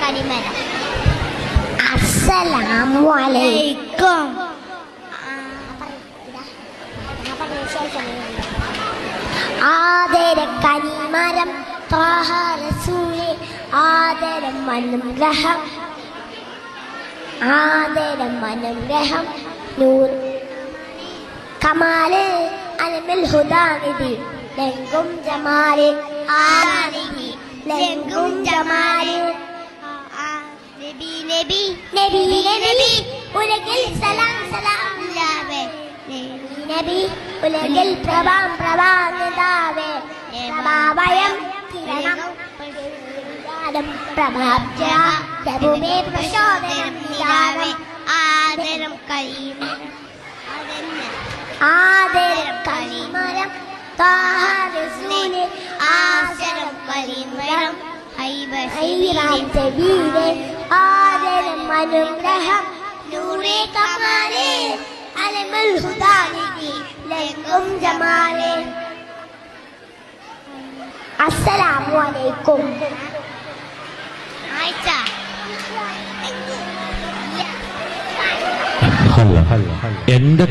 കരിമരം. അസ്സലാമു അലൈക്കും. ആദര കരിമരം ത്വാഹ റസൂലേ ആദരം അനുഗ്രഹം ആദരം അനുഗ്രഹം നൂർ കമാല് അലമിൽ ഹുദാനിധി ലംഘും ജമാല് ആനിധി ലംഘും ജമാല് നബി നബി നബി നബി ഉലകിൽ സലാം സലാം ലാവേ നബി ഉലകിൽ പ്രഭാം പ്രഭാനിതാവേ പ്രഭാവയം കിരണം പ്രഭാബ്ജ പ്രഭുമേ പ്രചോദനം നിരാവേ ആദരം കരിമരം ആദരം കരിമരം ത്വാഹ റസൂലേ ആദരം കരിമരം ഹൈബീരേ ആദരം അനുഗ്രഹം നൂറേ കമാലേ അലമുൽ ഹുദാനിധി ലംഘും ജമാലേ. അസ്സലാമു അലൈക്കും. എന്റെ